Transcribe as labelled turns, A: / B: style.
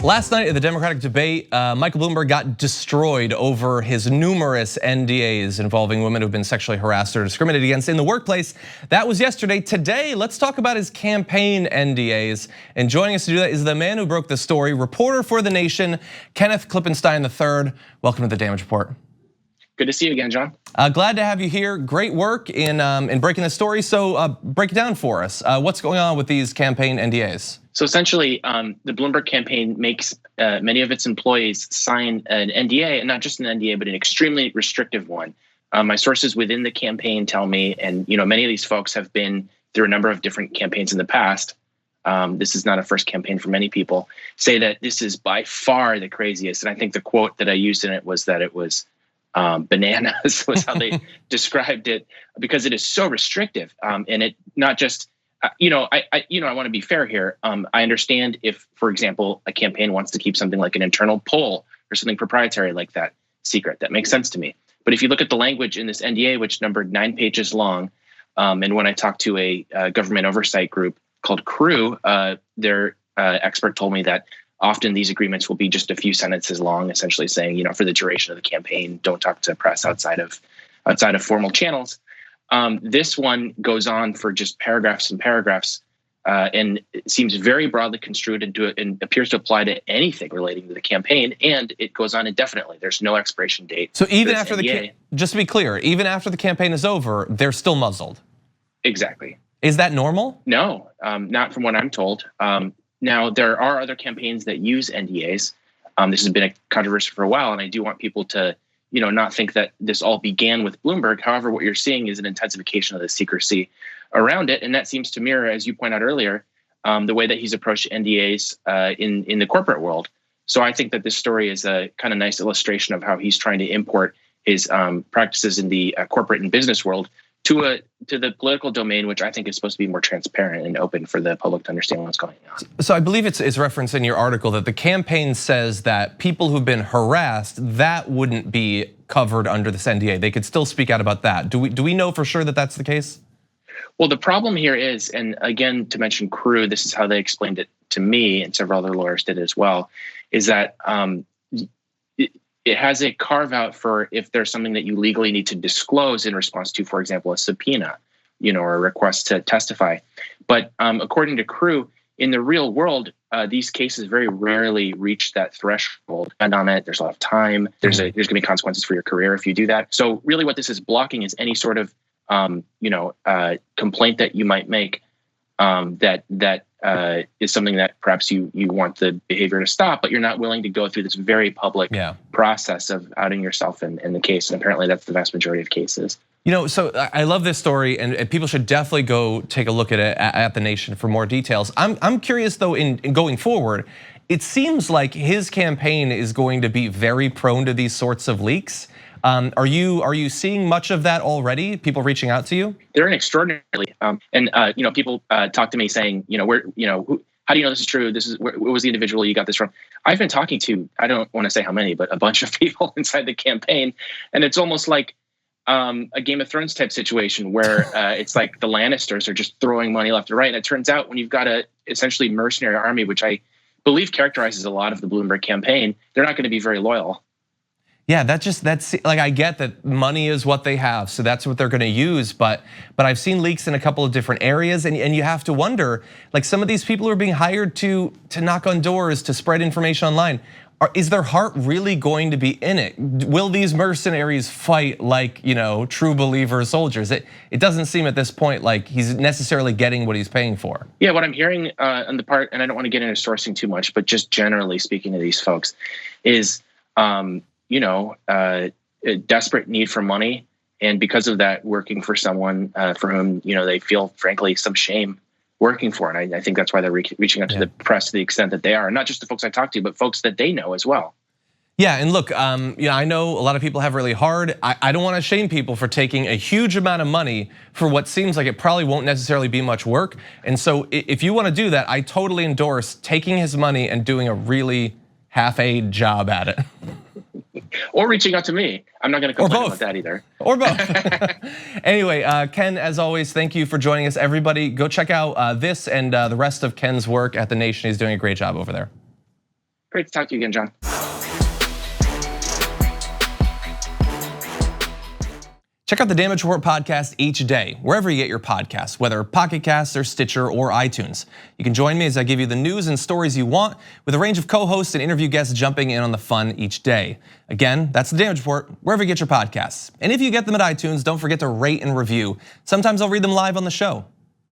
A: Last night at the Democratic debate, Michael Bloomberg got destroyed over his numerous NDAs involving women who've been sexually harassed or discriminated against in the workplace. That was yesterday. Today, let's talk about his campaign NDAs. And joining us to do that is the man who broke the story, reporter for The Nation, Kenneth Klippenstein III. Welcome to the Damage Report.
B: Good to see you again, John.
A: Glad to have you here. Great work in breaking the story. So break it down for us. What's going on with these campaign NDAs?
B: So essentially, the Bloomberg campaign makes many of its employees sign an NDA, and not just an NDA, but an extremely restrictive one. My sources within the campaign tell me, and many of these folks have been through a number of different campaigns in the past. This is not a first campaign for many people. Say that this is by far the craziest, and I think the quote that I used in it was that it was bananas was how they described it, because it is so restrictive, and it not just. I want to be fair here. I understand if, for example, a campaign wants to keep something like an internal poll or something proprietary like that secret. That makes sense to me. But if you look at the language in this NDA, which numbered 9 pages long, and when I talked to a government oversight group called CREW, their expert told me that often these agreements will be just a few sentences long, essentially saying, for the duration of the campaign, don't talk to press outside of formal channels. This one goes on for just paragraphs and paragraphs, and it seems very broadly construed and appears to apply to anything relating to the campaign, and it goes on indefinitely. There's no expiration date.
A: So even after just to be clear, even after the campaign is over, they're still muzzled.
B: Exactly.
A: Is that normal?
B: No, not from what I'm told. Now, there are other campaigns that use NDAs. This has been a controversy for a while, and I do want people to not think that this all began with Bloomberg. However, what you're seeing is an intensification of the secrecy around it. And that seems to mirror, as you point out earlier, the way that he's approached NDAs in the corporate world. So I think that this story is a kind of nice illustration of how he's trying to import his practices in the corporate and business world to the political domain, which I think is supposed to be more transparent and open for the public to understand what's going on.
A: So I believe it's referenced in your article that the campaign says that people who've been harassed, that wouldn't be covered under this NDA. They could still speak out about that. Do we know for sure that that's the case?
B: Well, the problem here is, and again, to mention CREW, this is how they explained it to me, and several other lawyers did as well, is that it has a carve out for if there's something that you legally need to disclose in response to, for example, a subpoena, or a request to testify. But according to CREW, in the real world, these cases very rarely reach that threshold. Depend on it. There's a lot of time. There's going to be consequences for your career if you do that. So really, what this is blocking is any sort of complaint that you might make that is something that perhaps you want the behavior to stop, but you're not willing to go through this very public process of outing yourself in the case. And apparently that's the vast majority of cases.
A: So I love this story, and people should definitely go take a look at it at The Nation for more details. I'm curious though, in going forward, it seems like his campaign is going to be very prone to these sorts of leaks. Are you seeing much of that already? People reaching out to you?
B: They're extraordinarily, and people talk to me saying, how do you know this is true? What was the individual you got this from? I've been talking to, I don't want to say how many, but a bunch of people inside the campaign, and it's almost like a Game of Thrones type situation where it's like the Lannisters are just throwing money left and right, and it turns out when you've got a essentially mercenary army, which I believe characterizes a lot of the Bloomberg campaign, they're not going to be very loyal.
A: Yeah, that's like, I get that money is what they have, so that's what they're gonna use, but I've seen leaks in a couple of different areas, and you have to wonder, like some of these people who are being hired to knock on doors, to spread information online, is their heart really going to be in it? Will these mercenaries fight like, true believer soldiers? It doesn't seem at this point like he's necessarily getting what he's paying for.
B: Yeah, what I'm hearing on the part, and I don't want to get into sourcing too much, but just generally speaking to these folks, is a desperate need for money, and because of that, working for someone for whom they feel, frankly, some shame working for. And I think that's why they're reaching out to the press to the extent that they are, and not just the folks I talk to, but folks that they know as well.
A: Yeah, and look, I know a lot of people have really hard. I don't want to shame people for taking a huge amount of money for what seems like it probably won't necessarily be much work. And so if you want to do that, I totally endorse taking his money and doing a really half-aid job at it.
B: Or reaching out to me. I'm not going to complain about that either.
A: Or both. Anyway, Ken, as always, thank you for joining us. Everybody, go check out this and the rest of Ken's work at The Nation. He's doing a great job over there.
B: Great to talk to you again, John.
A: Check out the Damage Report podcast each day, wherever you get your podcasts, whether Pocket Casts or Stitcher or iTunes. You can join me as I give you the news and stories you want, with a range of co-hosts and interview guests jumping in on the fun each day. Again, that's the Damage Report, wherever you get your podcasts. And if you get them at iTunes, don't forget to rate and review. Sometimes I'll read them live on the show.